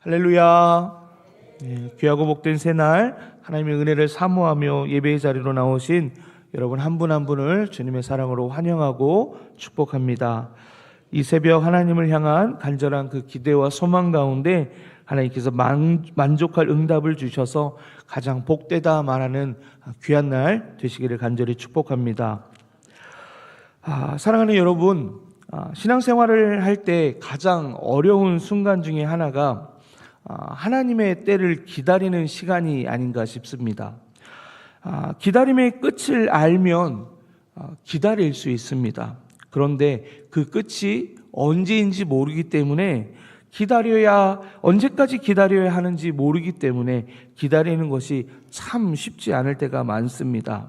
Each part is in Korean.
할렐루야. 귀하고 복된 새날 하나님의 은혜를 사모하며 예배의 자리로 나오신 여러분 한 분 한 분을 주님의 사랑으로 환영하고 축복합니다. 이 새벽 하나님을 향한 간절한 그 기대와 소망 가운데 하나님께서 만족할 응답을 주셔서 가장 복되다 말하는 귀한 날 되시기를 간절히 축복합니다. 사랑하는 여러분, 신앙생활을 할 때 가장 어려운 순간 중에 하나가 하나님의 때를 기다리는 시간이 아닌가 싶습니다. 기다림의 끝을 알면 기다릴 수 있습니다. 그런데 그 끝이 언제인지 모르기 때문에 언제까지 기다려야 하는지 모르기 때문에 기다리는 것이 참 쉽지 않을 때가 많습니다.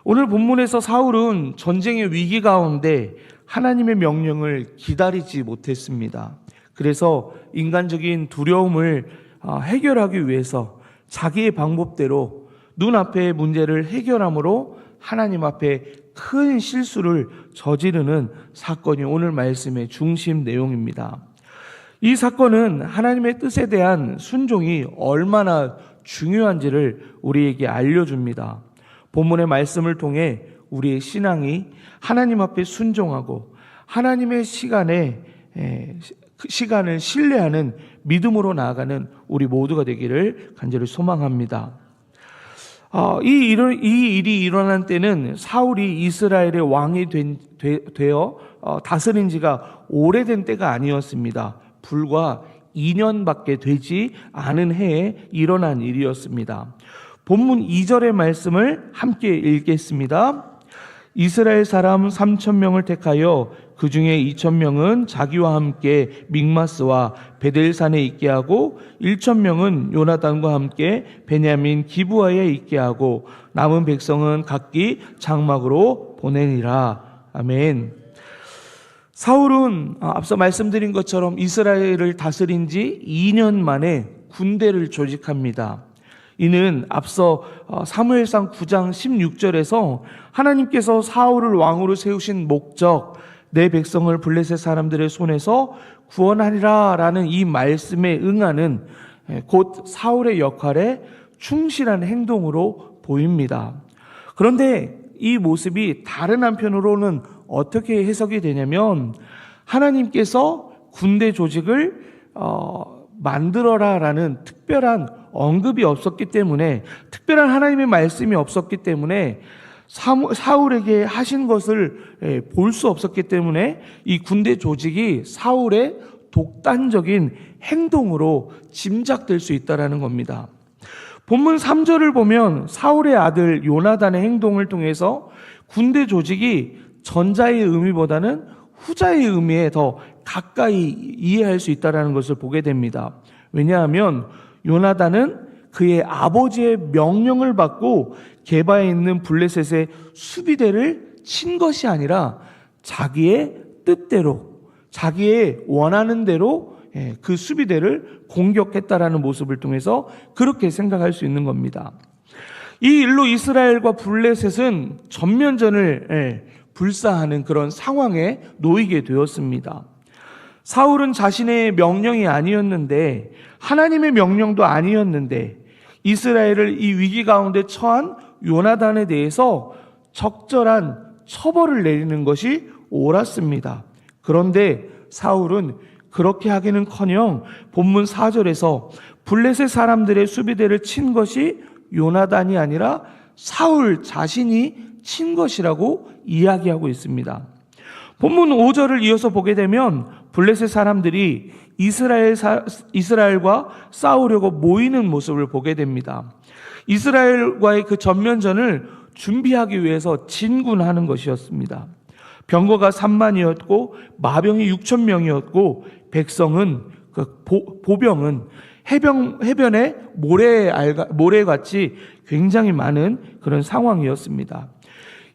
오늘 본문에서 사울은 전쟁의 위기 가운데 하나님의 명령을 기다리지 못했습니다. 그래서 인간적인 두려움을 해결하기 위해서 자기의 방법대로 눈앞의 문제를 해결함으로 하나님 앞에 큰 실수를 저지르는 사건이 오늘 말씀의 중심 내용입니다. 이 사건은 하나님의 뜻에 대한 순종이 얼마나 중요한지를 우리에게 알려줍니다. 본문의 말씀을 통해 우리의 신앙이 하나님 앞에 순종하고 하나님의 시간을 신뢰하는 믿음으로 나아가는 우리 모두가 되기를 간절히 소망합니다. 이 일이 일어난 때는 사울이 이스라엘의 왕이 되어 다스린 지가 오래된 때가 아니었습니다. 불과 2년밖에 되지 않은 해에 일어난 일이었습니다. 본문 2절의 말씀을 함께 읽겠습니다. 이스라엘 사람 3,000명을 택하여 그 중에 2,000명은 자기와 함께 믹마스와 베델산에 있게 하고 1,000명은 요나단과 함께 베냐민 기브아에 있게 하고 남은 백성은 각기 장막으로 보내니라. 아멘. 사울은 앞서 말씀드린 것처럼 이스라엘을 다스린 지 2년 만에 군대를 조직합니다. 이는 앞서 사무엘상 9장 16절에서 하나님께서 사울을 왕으로 세우신 목적, 내 백성을 블레셋 사람들의 손에서 구원하리라 라는 이 말씀에 응하는 곧 사울의 역할에 충실한 행동으로 보입니다. 그런데 이 모습이 다른 한편으로는 어떻게 해석이 되냐면 하나님께서 군대 조직을 만들어라 라는 특별한 언급이 없었기 때문에, 특별한 하나님의 말씀이 없었기 때문에 사울에게 하신 것을 볼 수 없었기 때문에 이 군대 조직이 사울의 독단적인 행동으로 짐작될 수 있다는 겁니다. 본문 3절을 보면 사울의 아들 요나단의 행동을 통해서 군대 조직이 전자의 의미보다는 후자의 의미에 더 가까이 이해할 수 있다는 것을 보게 됩니다. 왜냐하면 요나단은 그의 아버지의 명령을 받고 게바에 있는 블레셋의 수비대를 친 것이 아니라 자기의 뜻대로, 자기의 원하는 대로 그 수비대를 공격했다라는 모습을 통해서 그렇게 생각할 수 있는 겁니다. 이 일로 이스라엘과 블레셋은 전면전을 불사하는 그런 상황에 놓이게 되었습니다. 사울은 자신의 명령이 아니었는데, 하나님의 명령도 아니었는데 이스라엘을 이 위기 가운데 처한 요나단에 대해서 적절한 처벌을 내리는 것이 옳았습니다. 그런데 사울은 그렇게 하기는커녕 본문 4절에서 블레셋 사람들의 수비대를 친 것이 요나단이 아니라 사울 자신이 친 것이라고 이야기하고 있습니다. 본문 5절을 이어서 보게 되면 블레셋 사람들이 이스라엘과 싸우려고 모이는 모습을 보게 됩니다. 이스라엘과의 그 전면전을 준비하기 위해서 진군하는 것이었습니다. 병거가 3만이었고 마병이 6,000명이었고 백성은 보병은 해변에 모래같이 굉장히 많은 그런 상황이었습니다.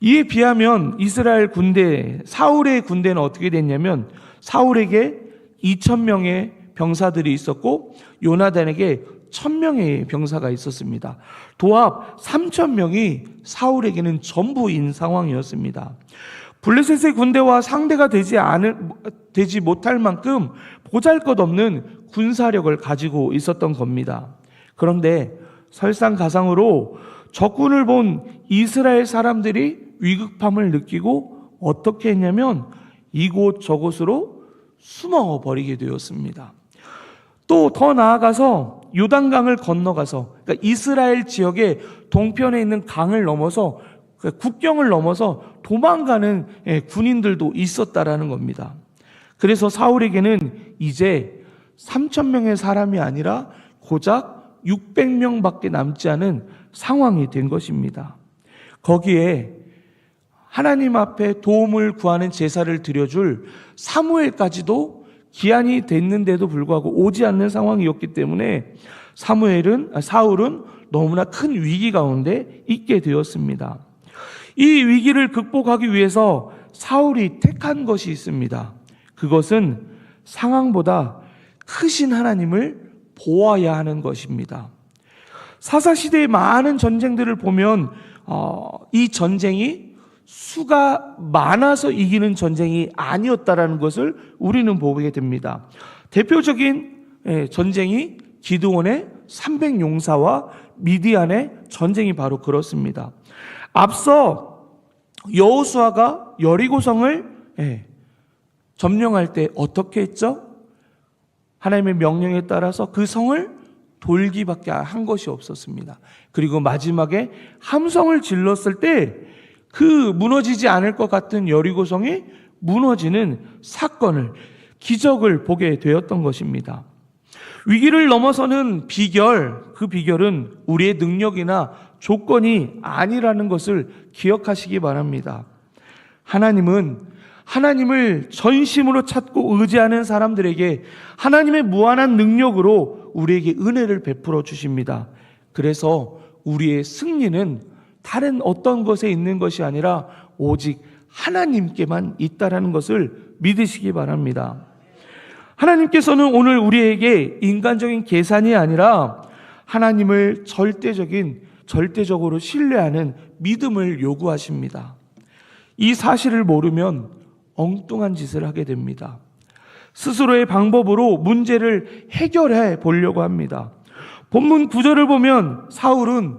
이에 비하면 이스라엘 군대, 사울의 군대는 어떻게 됐냐면 사울에게 2,000명의 병사들이 있었고 요나단에게 1,000명의 병사가 있었습니다. 도합 3,000명이 사울에게는 전부인 상황이었습니다. 블레셋의 군대와 상대가 되지 못할 만큼 보잘것없는 군사력을 가지고 있었던 겁니다. 그런데 설상가상으로 적군을 본 이스라엘 사람들이 위급함을 느끼고 어떻게 했냐면 이곳 저곳으로 숨어 버리게 되었습니다. 또 더 나아가서 요단강을 건너가서, 그러니까 이스라엘 지역의 동편에 있는 강을 넘어서, 그러니까 국경을 넘어서 도망가는 군인들도 있었다라는 겁니다. 그래서 사울에게는 이제 3,000명의 사람이 아니라 고작 600명밖에 남지 않은 상황이 된 것입니다. 거기에 하나님 앞에 도움을 구하는 제사를 드려줄 사무엘까지도 기한이 됐는데도 불구하고 오지 않는 상황이었기 때문에 사울은 너무나 큰 위기 가운데 있게 되었습니다. 이 위기를 극복하기 위해서 사울이 택한 것이 있습니다. 그것은 상황보다 크신 하나님을 보아야 하는 것입니다. 사사시대의 많은 전쟁들을 보면 이 전쟁이 수가 많아서 이기는 전쟁이 아니었다라는 것을 우리는 보게 됩니다. 대표적인 전쟁이 기드온의 300용사와 미디안의 전쟁이 바로 그렇습니다. 앞서 여호수아가 여리고성을 점령할 때 어떻게 했죠? 하나님의 명령에 따라서 그 성을 돌기밖에 한 것이 없었습니다. 그리고 마지막에 함성을 질렀을 때 그 무너지지 않을 것 같은 여리고성이 무너지는 사건을, 기적을 보게 되었던 것입니다. 위기를 넘어서는 비결, 그 비결은 우리의 능력이나 조건이 아니라는 것을 기억하시기 바랍니다. 하나님은 하나님을 전심으로 찾고 의지하는 사람들에게 하나님의 무한한 능력으로 우리에게 은혜를 베풀어 주십니다. 그래서 우리의 승리는 다른 어떤 것에 있는 것이 아니라 오직 하나님께만 있다라는 것을 믿으시기 바랍니다. 하나님께서는 오늘 우리에게 인간적인 계산이 아니라 하나님을 절대적으로 신뢰하는 믿음을 요구하십니다. 이 사실을 모르면 엉뚱한 짓을 하게 됩니다. 스스로의 방법으로 문제를 해결해 보려고 합니다. 본문 9절을 보면 사울은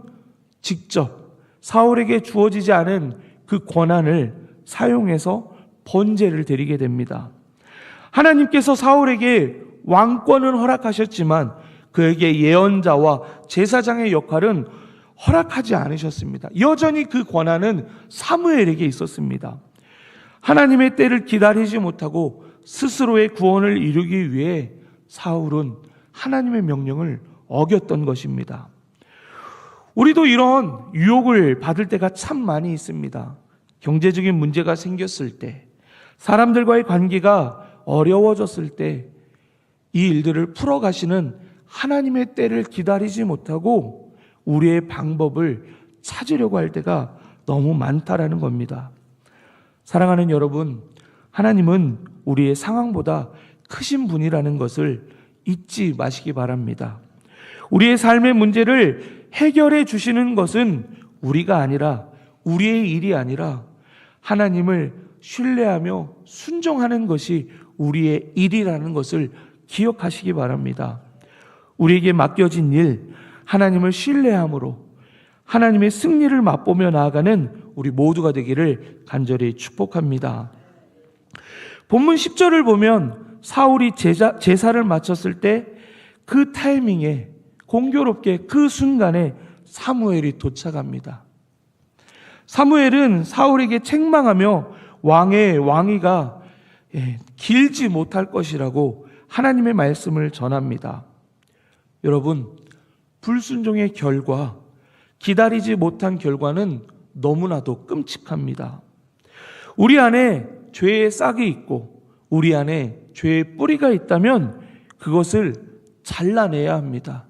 직접 사울에게 주어지지 않은 그 권한을 사용해서 번제를 드리게 됩니다. 하나님께서 사울에게 왕권은 허락하셨지만 그에게 예언자와 제사장의 역할은 허락하지 않으셨습니다. 여전히 그 권한은 사무엘에게 있었습니다. 하나님의 때를 기다리지 못하고 스스로의 구원을 이루기 위해 사울은 하나님의 명령을 어겼던 것입니다. 우리도 이런 유혹을 받을 때가 참 많이 있습니다. 경제적인 문제가 생겼을 때, 사람들과의 관계가 어려워졌을 때 이 일들을 풀어가시는 하나님의 때를 기다리지 못하고 우리의 방법을 찾으려고 할 때가 너무 많다라는 겁니다. 사랑하는 여러분, 하나님은 우리의 상황보다 크신 분이라는 것을 잊지 마시기 바랍니다. 우리의 삶의 문제를 해결해 주시는 것은 우리가 아니라, 우리의 일이 아니라 하나님을 신뢰하며 순종하는 것이 우리의 일이라는 것을 기억하시기 바랍니다. 우리에게 맡겨진 일, 하나님을 신뢰함으로 하나님의 승리를 맛보며 나아가는 우리 모두가 되기를 간절히 축복합니다. 본문 10절을 보면 사울이 제사를 마쳤을 때 그 타이밍에, 공교롭게 그 순간에 사무엘이 도착합니다. 사무엘은 사울에게 책망하며 왕의 왕위가 길지 못할 것이라고 하나님의 말씀을 전합니다. 여러분, 불순종의 결과, 기다리지 못한 결과는 너무나도 끔찍합니다. 우리 안에 죄의 싹이 있고 우리 안에 죄의 뿌리가 있다면 그것을 잘라내야 합니다.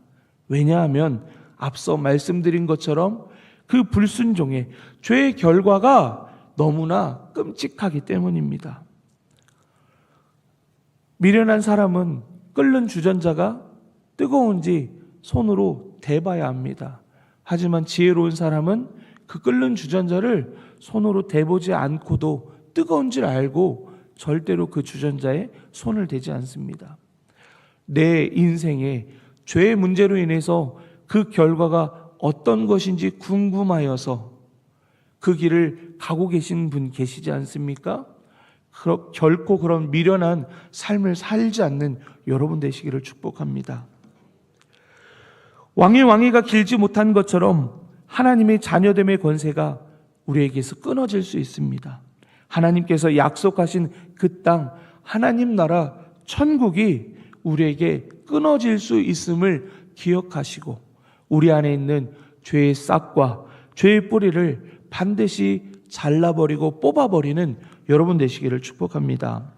왜냐하면 앞서 말씀드린 것처럼 그 불순종의 죄의 결과가 너무나 끔찍하기 때문입니다. 미련한 사람은 끓는 주전자가 뜨거운지 손으로 대봐야 합니다. 하지만 지혜로운 사람은 그 끓는 주전자를 손으로 대보지 않고도 뜨거운 줄 알고 절대로 그 주전자에 손을 대지 않습니다. 내 인생에 죄의 문제로 인해서 그 결과가 어떤 것인지 궁금하여서 그 길을 가고 계신 분 계시지 않습니까? 결코 그런 미련한 삶을 살지 않는 여러분 되시기를 축복합니다. 왕의 왕위가 길지 못한 것처럼 하나님의 자녀됨의 권세가 우리에게서 끊어질 수 있습니다. 하나님께서 약속하신 그 땅, 하나님 나라, 천국이 우리에게 끊어질 수 있음을 기억하시고 우리 안에 있는 죄의 싹과 죄의 뿌리를 반드시 잘라버리고 뽑아버리는 여러분 되시기를 축복합니다.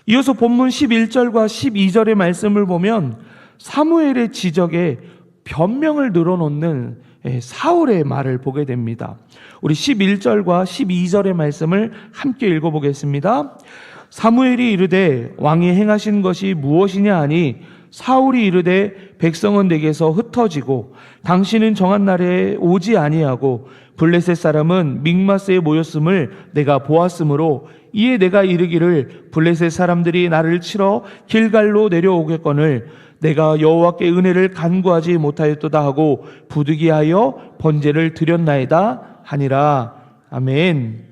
이어서 본문 11절과 12절의 말씀을 보면 사무엘의 지적에 변명을 늘어놓는 사울의 말을 보게 됩니다. 우리 11절과 12절의 말씀을 함께 읽어보겠습니다. 사무엘이 이르되 왕이 행하신 것이 무엇이냐 하니 사울이 이르되 백성은 내게서 흩어지고 당신은 정한 날에 오지 아니하고 블레셋 사람은 믹마스에 모였음을 내가 보았으므로 이에 내가 이르기를 블레셋 사람들이 나를 치러 길갈로 내려오겠거늘 내가 여호와께 은혜를 간구하지 못하였도다 하고 부득이하여 번제를 드렸나이다 하니라. 아멘.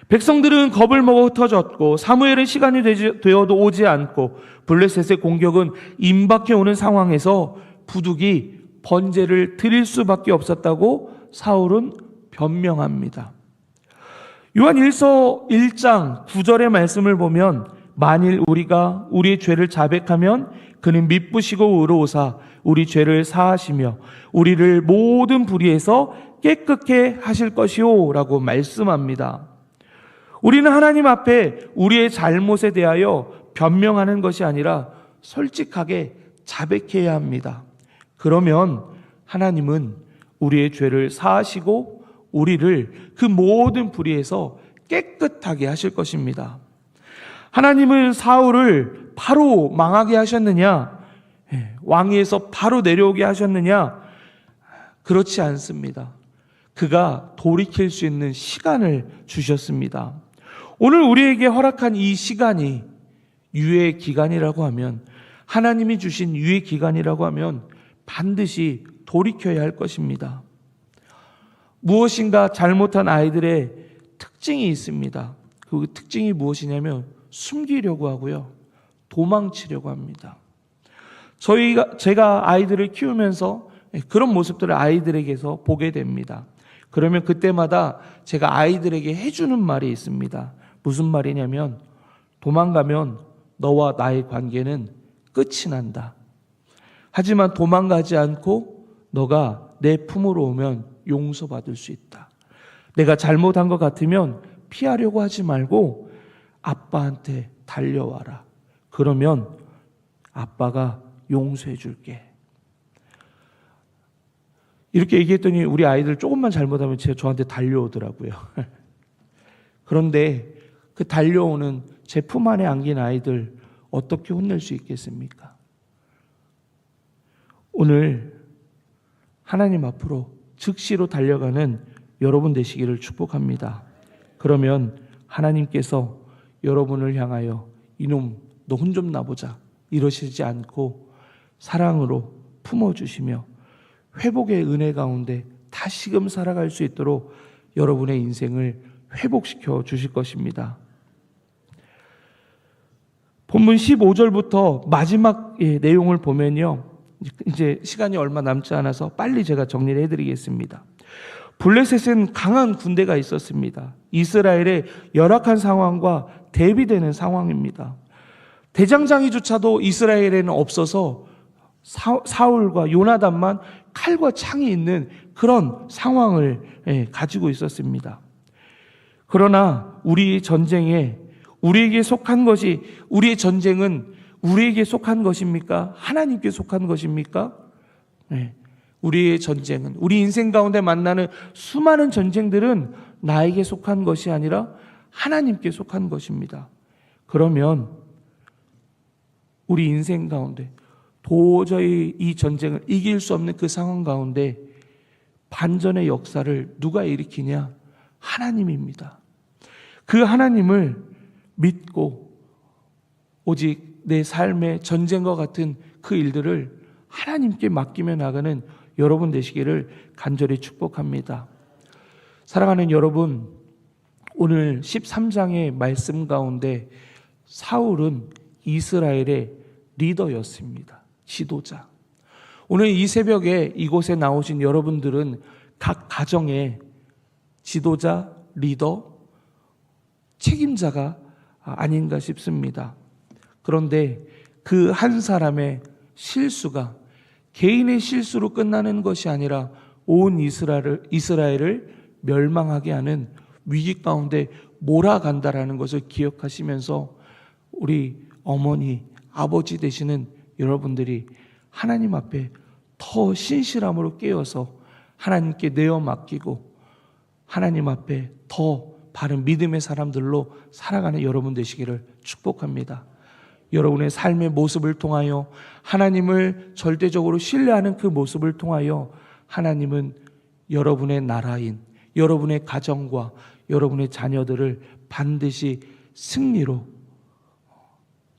백성들은 겁을 먹어 흩어졌고 사무엘은 시간이 되어도 오지 않고 블레셋의 공격은 임박해 오는 상황에서 부득이 번제를 드릴 수밖에 없었다고 사울은 변명합니다. 요한 1서 1장 9절의 말씀을 보면 만일 우리가 우리의 죄를 자백하면 그는 미쁘시고 의로우사 우리 죄를 사하시며 우리를 모든 불의에서 깨끗게 하실 것이오 라고 말씀합니다. 우리는 하나님 앞에 우리의 잘못에 대하여 변명하는 것이 아니라 솔직하게 자백해야 합니다. 그러면 하나님은 우리의 죄를 사하시고 우리를 그 모든 불의에서 깨끗하게 하실 것입니다. 하나님은 사울을 바로 망하게 하셨느냐? 왕위에서 바로 내려오게 하셨느냐? 그렇지 않습니다. 그가 돌이킬 수 있는 시간을 주셨습니다. 오늘 우리에게 허락한 이 시간이 유예 기간이라고 하면, 하나님이 주신 유예 기간이라고 하면 반드시 돌이켜야 할 것입니다. 무엇인가 잘못한 아이들의 특징이 있습니다. 그 특징이 무엇이냐면 숨기려고 하고요, 도망치려고 합니다. 제가 아이들을 키우면서 그런 모습들을 아이들에게서 보게 됩니다. 그러면 그때마다 제가 아이들에게 해주는 말이 있습니다. 무슨 말이냐면, 도망가면 너와 나의 관계는 끝이 난다. 하지만 도망가지 않고 너가 내 품으로 오면 용서받을 수 있다. 내가 잘못한 것 같으면 피하려고 하지 말고 아빠한테 달려와라. 그러면 아빠가 용서해 줄게. 이렇게 얘기했더니 우리 아이들 조금만 잘못하면 저한테 달려오더라고요. 그런데 그 달려오는 제 품 안에 안긴 아이들 어떻게 혼낼 수 있겠습니까? 오늘 하나님 앞으로 즉시로 달려가는 여러분 되시기를 축복합니다. 그러면 하나님께서 여러분을 향하여 이놈 너 혼 좀 나보자 이러시지 않고 사랑으로 품어주시며 회복의 은혜 가운데 다시금 살아갈 수 있도록 여러분의 인생을 회복시켜 주실 것입니다. 본문 15절부터 마지막 내용을 보면요, 이제 시간이 얼마 남지 않아서 빨리 제가 정리를 해드리겠습니다. 블레셋은 강한 군대가 있었습니다. 이스라엘의 열악한 상황과 대비되는 상황입니다. 대장장이조차도 이스라엘에는 없어서 사울과 요나단만 칼과 창이 있는 그런 상황을 가지고 있었습니다. 그러나 우리의 전쟁에 우리에게 속한 것이, 우리의 전쟁은 우리에게 속한 것입니까? 하나님께 속한 것입니까? 우리의 전쟁은, 우리 인생 가운데 만나는 수많은 전쟁들은 나에게 속한 것이 아니라 하나님께 속한 것입니다. 그러면 우리 인생 가운데 도저히 이 전쟁을 이길 수 없는 그 상황 가운데 반전의 역사를 누가 일으키냐? 하나님입니다. 그 하나님을 믿고 오직 내 삶의 전쟁과 같은 그 일들을 하나님께 맡기며 나가는 여러분 되시기를 간절히 축복합니다. 사랑하는 여러분, 오늘 13장의 말씀 가운데 사울은 이스라엘의 리더였습니다. 지도자. 오늘 이 새벽에 이곳에 나오신 여러분들은 각 가정의 지도자, 리더, 책임자가 아닌가 싶습니다. 그런데 그 한 사람의 실수가 개인의 실수로 끝나는 것이 아니라 온 이스라엘을 멸망하게 하는 위기 가운데 몰아간다라는 것을 기억하시면서 우리 어머니, 아버지 되시는 여러분들이 하나님 앞에 더 신실함으로 깨어서 하나님께 내어 맡기고 하나님 앞에 더 바른 믿음의 사람들로 살아가는 여러분 되시기를 축복합니다. 여러분의 삶의 모습을 통하여 하나님을 절대적으로 신뢰하는 그 모습을 통하여 하나님은 여러분의 나라인 여러분의 가정과 여러분의 자녀들을 반드시 승리로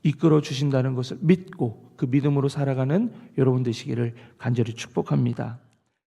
이끌어 주신다는 것을 믿고 그 믿음으로 살아가는 여러분 되시기를 간절히 축복합니다.